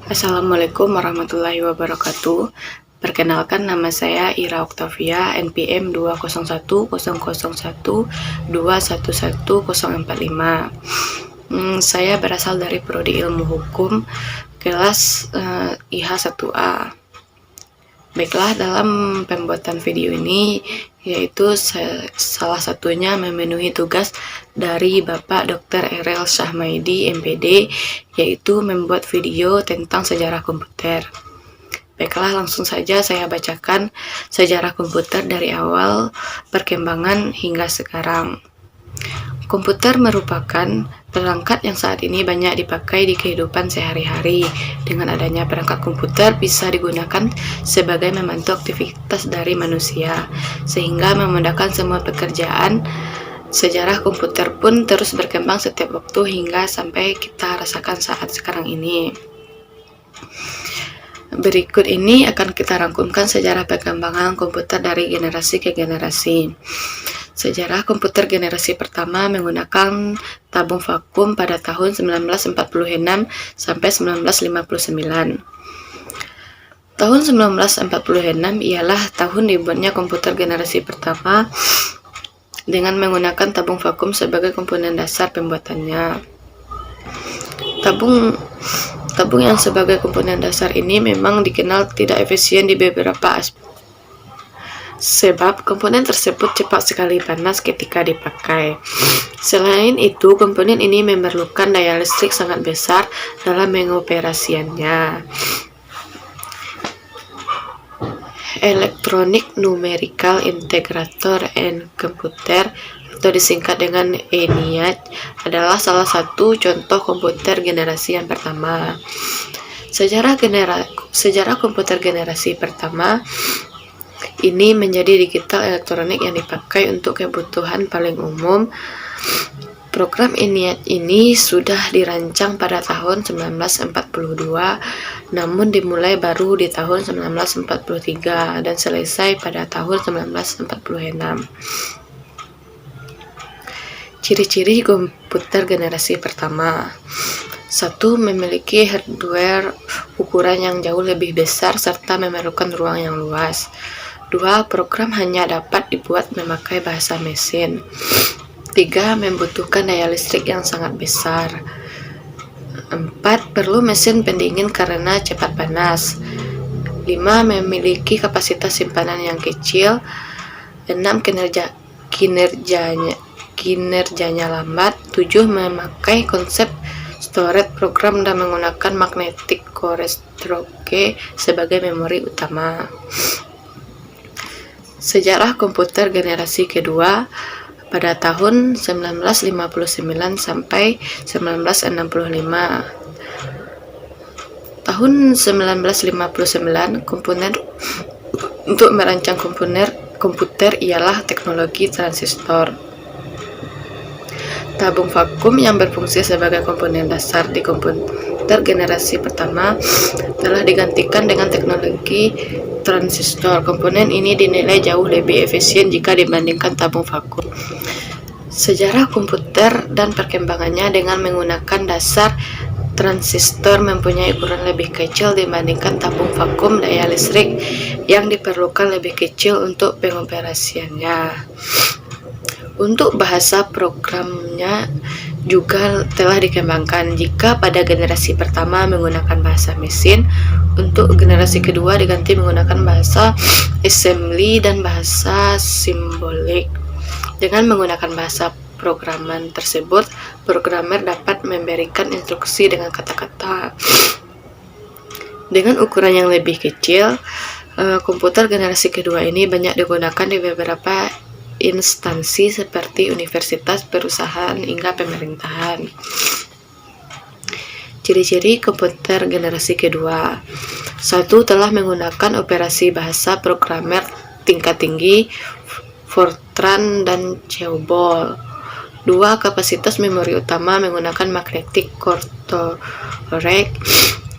Assalamualaikum warahmatullahi wabarakatuh. Perkenalkan, nama saya Ira Oktavia, NPM 2011012111045. Saya berasal dari Prodi Ilmu Hukum, kelas IH 1A. Baiklah, dalam pembuatan video ini, yaitu salah satunya memenuhi tugas dari Bapak Dr. Erel Syahmaidi, MPD, yaitu membuat video tentang sejarah komputer. Baiklah, langsung saja saya bacakan sejarah komputer dari awal perkembangan hingga sekarang. Komputer merupakan perangkat yang saat ini banyak dipakai di kehidupan sehari-hari. Dengan adanya perangkat komputer bisa digunakan sebagai membantu aktivitas dari manusia, sehingga memudahkan semua pekerjaan. Sejarah komputer pun terus berkembang setiap waktu hingga sampai kita rasakan saat sekarang ini. Berikut ini akan kita rangkumkan sejarah perkembangan komputer dari generasi ke generasi. Sejarah komputer generasi pertama menggunakan tabung vakum pada tahun 1946 sampai 1959. Tahun 1946 ialah tahun dibuatnya komputer generasi pertama dengan menggunakan tabung vakum sebagai komponen dasar pembuatannya. Tabung yang sebagai komponen dasar ini memang dikenal tidak efisien di beberapa aspek, sebab komponen tersebut cepat sekali panas ketika dipakai. Selain itu, komponen ini memerlukan daya listrik sangat besar dalam mengoperasikannya. Electronic Numerical Integrator and Computer, atau disingkat dengan ENIAC, adalah salah satu contoh komputer generasi yang pertama. Sejarah komputer generasi pertama ini menjadi digital elektronik yang dipakai untuk kebutuhan paling umum. Program ENIAC ini sudah dirancang pada tahun 1942, namun dimulai baru di tahun 1943 dan selesai pada tahun 1946. Ciri-ciri komputer generasi pertama: 1. Memiliki hardware ukuran yang jauh lebih besar serta memerlukan ruang yang luas. 2. Program hanya dapat dibuat memakai bahasa mesin. 3. Membutuhkan daya listrik yang sangat besar. 4. Perlu mesin pendingin karena cepat panas. 5. Memiliki kapasitas simpanan yang kecil. 6. Kinerjanya lambat. 7. Memakai konsep storage program dan menggunakan magnetic core storage sebagai memori utama. Sejarah komputer generasi kedua pada tahun 1959 sampai 1965. Tahun 1959, komponen untuk merancang komputer ialah teknologi transistor. Tabung vakum yang berfungsi sebagai komponen dasar di komputer generasi pertama telah digantikan dengan teknologi transistor. Komponen ini dinilai jauh lebih efisien jika dibandingkan tabung vakum. Sejarah komputer dan perkembangannya dengan menggunakan dasar transistor mempunyai ukuran lebih kecil dibandingkan tabung vakum. Daya listrik yang diperlukan lebih kecil untuk pengoperasiannya. Untuk bahasa programnya juga telah dikembangkan. Jika pada generasi pertama menggunakan bahasa mesin, untuk generasi kedua diganti menggunakan bahasa assembly dan bahasa simbolik. Dengan menggunakan bahasa programan tersebut, programmer dapat memberikan instruksi dengan kata-kata. Dengan ukuran yang lebih kecil, komputer generasi kedua ini banyak digunakan di beberapa instansi seperti universitas, perusahaan, hingga pemerintahan. Ciri-ciri komputer generasi kedua: 1. Telah menggunakan operasi bahasa programmer tingkat tinggi, Fortran dan COBOL. 2. Kapasitas memori utama menggunakan magnetic core storage.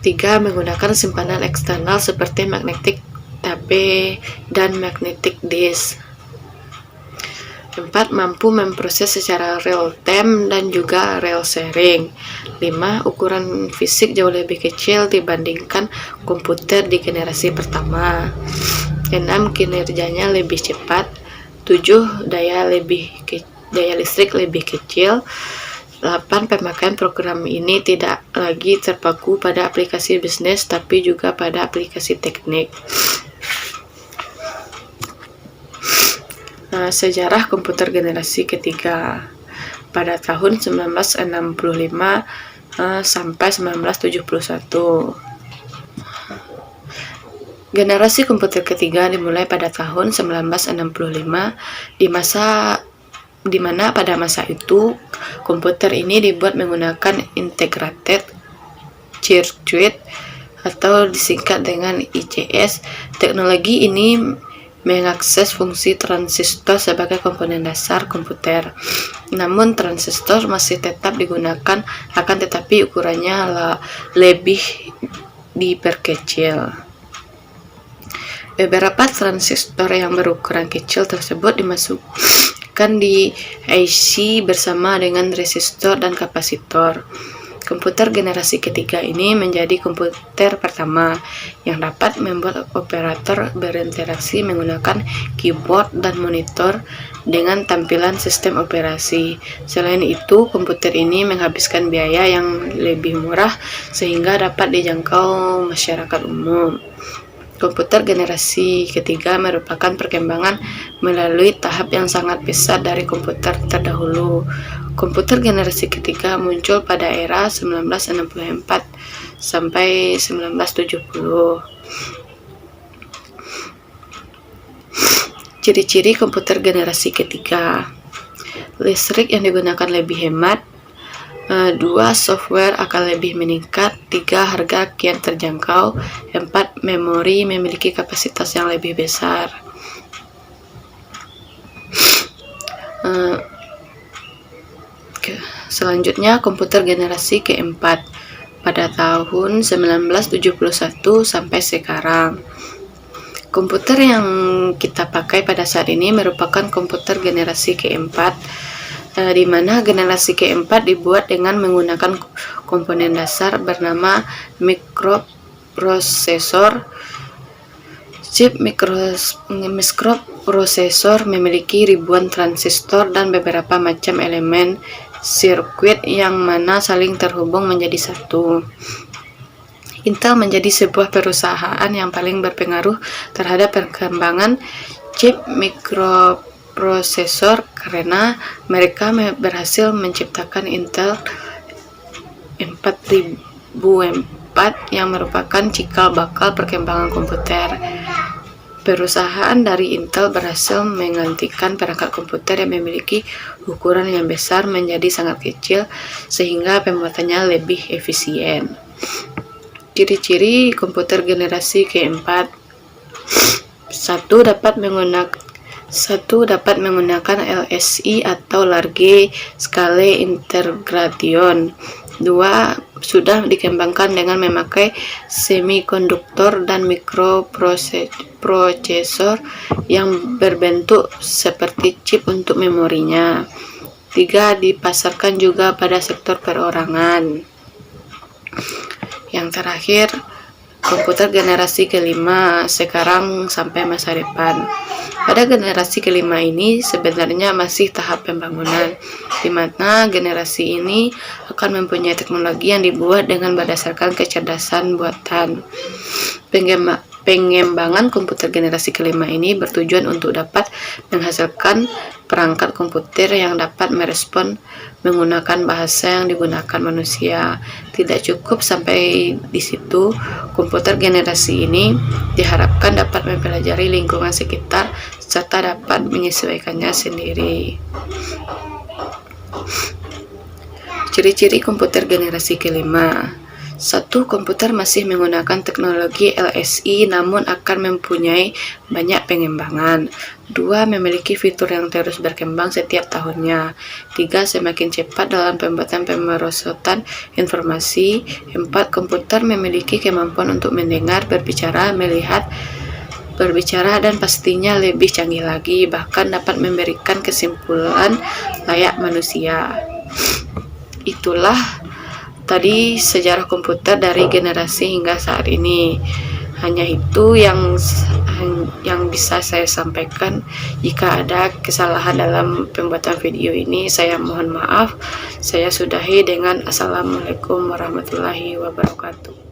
3. Menggunakan simpanan eksternal seperti magnetic tape dan magnetic disk. 4. Mampu memproses secara real time dan juga real sharing. 5. Ukuran fisik jauh lebih kecil dibandingkan komputer di generasi pertama. 6. Kinerjanya lebih cepat. 7. Daya listrik lebih kecil. 8. Pemakaian program ini tidak lagi terpaku pada aplikasi bisnis tapi juga pada aplikasi teknik. Sejarah komputer generasi ketiga. Pada tahun 1965 sampai 1971. Generasi komputer ketiga dimulai pada tahun 1965 di mana pada masa itu komputer ini dibuat menggunakan integrated circuit atau disingkat dengan ICS. Teknologi ini mengakses fungsi transistor sebagai komponen dasar komputer. Namun transistor masih tetap digunakan, akan tetapi ukurannya lebih diperkecil. Beberapa transistor yang berukuran kecil tersebut dimasukkan di IC bersama dengan resistor dan kapasitor. Komputer generasi ketiga ini menjadi komputer pertama yang dapat membuat operator berinteraksi menggunakan keyboard dan monitor dengan tampilan sistem operasi. Selain itu, komputer ini menghabiskan biaya yang lebih murah sehingga dapat dijangkau masyarakat umum. Komputer generasi ketiga merupakan perkembangan melalui tahap yang sangat besar dari komputer terdahulu. Komputer generasi ketiga muncul pada era 1964 sampai 1970. Ciri-ciri komputer generasi ketiga. Listrik yang digunakan lebih hemat. 2. Software akan lebih meningkat. 3. Harga kian terjangkau. 4. Memori memiliki kapasitas yang lebih besar. Selanjutnya, komputer generasi keempat pada tahun 1971 sampai sekarang. Komputer yang kita pakai pada saat ini merupakan komputer generasi keempat, di mana generasi keempat dibuat dengan menggunakan komponen dasar bernama mikroprosesor. Chip mikroprosesor memiliki ribuan transistor dan beberapa macam elemen sirkuit yang mana saling terhubung menjadi satu. Intel menjadi sebuah perusahaan yang paling berpengaruh terhadap perkembangan chip mikroprosesor karena mereka berhasil menciptakan Intel 4004 yang merupakan cikal bakal perkembangan komputer. Perusahaan dari Intel berhasil menggantikan perangkat komputer yang memiliki ukuran yang besar menjadi sangat kecil sehingga pembuatannya lebih efisien. Ciri-ciri komputer generasi keempat. 1. Dapat menggunakan LSI atau Large Scale Integration. 2. Sudah dikembangkan dengan memakai semikonduktor dan mikroprosesor yang berbentuk seperti chip untuk memorinya. 3. Dipasarkan juga pada sektor perorangan. Yang terakhir, komputer generasi kelima sekarang sampai masa depan. Pada generasi kelima ini sebenarnya masih tahap pembangunan, di mana generasi ini akan mempunyai teknologi yang dibuat dengan berdasarkan kecerdasan buatan. Pengembangan komputer generasi kelima ini bertujuan untuk dapat menghasilkan perangkat komputer yang dapat merespon menggunakan bahasa yang digunakan manusia. Tidak cukup sampai di situ, komputer generasi ini diharapkan dapat mempelajari lingkungan sekitar serta dapat menyesuaikannya sendiri. Ciri-ciri komputer generasi kelima. 1. Komputer masih menggunakan teknologi LSI namun akan mempunyai banyak pengembangan. 2. Memiliki fitur yang terus berkembang setiap tahunnya. 3. Semakin cepat dalam pembuatan pemerosotan informasi. 4. Komputer memiliki kemampuan untuk mendengar, berbicara, melihat, berbicara dan pastinya lebih canggih lagi, bahkan dapat memberikan kesimpulan layak manusia. Itulah tadi sejarah komputer dari generasi hingga saat ini. Hanya itu yang bisa saya sampaikan. Jika ada kesalahan dalam pembuatan video ini, saya mohon maaf. Saya sudahi dengan Assalamualaikum warahmatullahi wabarakatuh.